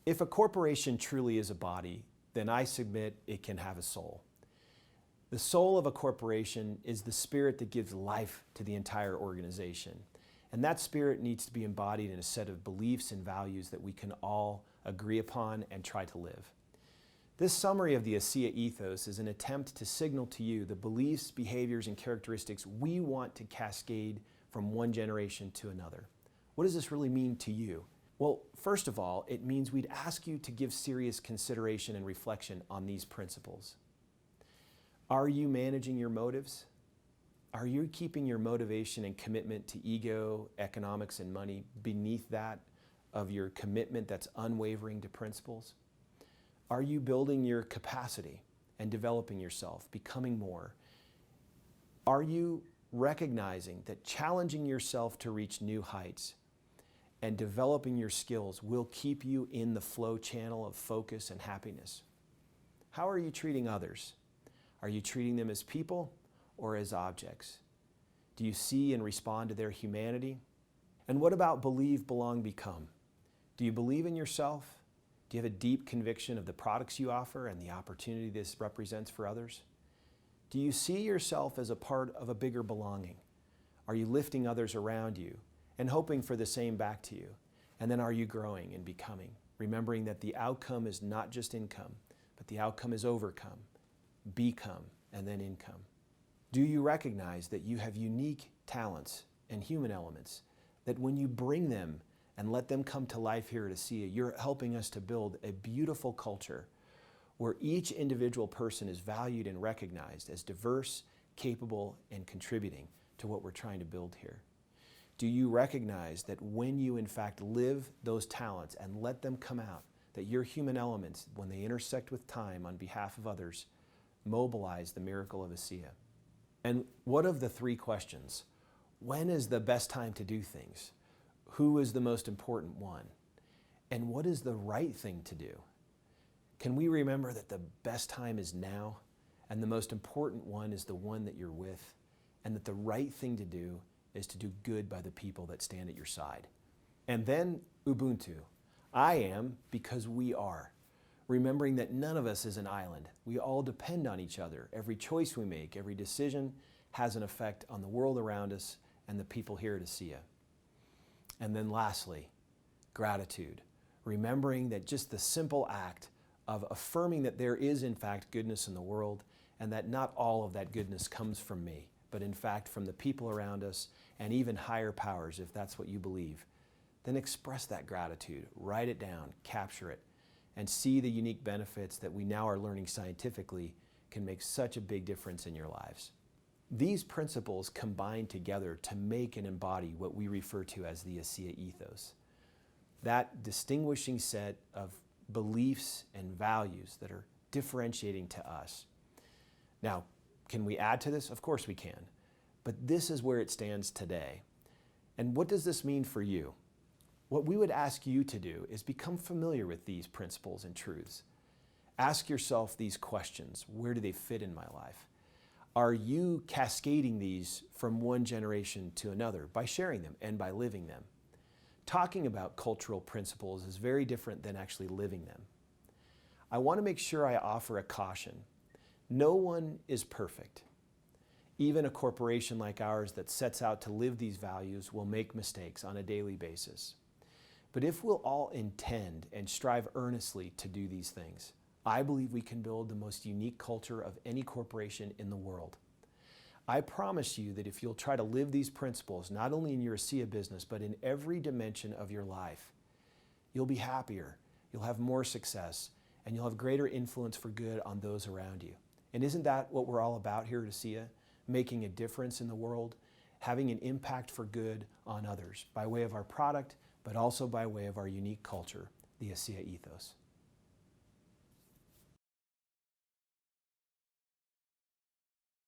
If a corporation truly is a body, then I submit it can have a soul. The soul of a corporation is the spirit that gives life to the entire organization. And that spirit needs to be embodied in a set of beliefs and values that we can all agree upon and try to live. This summary of the ASEA Ethos is an attempt to signal to you the beliefs, behaviors, and characteristics we want to cascade from one generation to another. What does this really mean to you? Well, first of all, it means we'd ask you to give serious consideration and reflection on these principles. Are you managing your motives? Are you keeping your motivation and commitment to ego, economics, and money beneath that of your commitment that's unwavering to principles? Are you building your capacity and developing yourself, becoming more? Are you recognizing that challenging yourself to reach new heights and developing your skills will keep you in the flow channel of focus and happiness? How are you treating others? Are you treating them as people or as objects? Do you see and respond to their humanity? And what about believe, belong, become? Do you believe in yourself? Do you have a deep conviction of the products you offer and the opportunity this represents for others? Do you see yourself as a part of a bigger belonging? Are you lifting others around you and hoping for the same back to you? And then are you growing and becoming, remembering that the outcome is not just income, but the outcome is overcome, become, and then income? Do you recognize that you have unique talents and human elements, that when you bring them and let them come to life here at ASEA, you're helping us to build a beautiful culture where each individual person is valued and recognized as diverse, capable, and contributing to what we're trying to build here? Do you recognize that when you in fact live those talents and let them come out, that your human elements, when they intersect with time on behalf of others, mobilize the miracle of ASEA? And what of the three questions? When is the best time to do things? Who is the most important one? And what is the right thing to do? Can we remember that the best time is now, and the most important one is the one that you're with, and that the right thing to do is to do good by the people that stand at your side? And then Ubuntu. I am because we are. Remembering that none of us is an island. We all depend on each other. Every choice we make, every decision has an effect on the world around us and the people here at ASEA. And then lastly, gratitude. Remembering that just the simple act of affirming that there is in fact goodness in the world and that not all of that goodness comes from me, but in fact from the people around us and even higher powers, if that's what you believe, then express that gratitude, write it down, capture it, and see the unique benefits that we now are learning scientifically can make such a big difference in your lives. These principles combine together to make and embody what we refer to as the ASEA Ethos. That distinguishing set of beliefs and values that are differentiating to us. Now, can we add to this? Of course we can. But this is where it stands today. And what does this mean for you? What we would ask you to do is become familiar with these principles and truths. Ask yourself these questions. Where do they fit in my life? Are you cascading these from one generation to another by sharing them and by living them? Talking about cultural principles is very different than actually living them. I want to make sure I offer a caution. No one is perfect. Even a corporation like ours that sets out to live these values will make mistakes on a daily basis. But if we'll all intend and strive earnestly to do these things, I believe we can build the most unique culture of any corporation in the world. I promise you that if you'll try to live these principles, not only in your ASEA business, but in every dimension of your life, you'll be happier, you'll have more success, and you'll have greater influence for good on those around you. And isn't that what we're all about here at ASEA? Making a difference in the world, having an impact for good on others by way of our product, but also by way of our unique culture, the ASEA Ethos.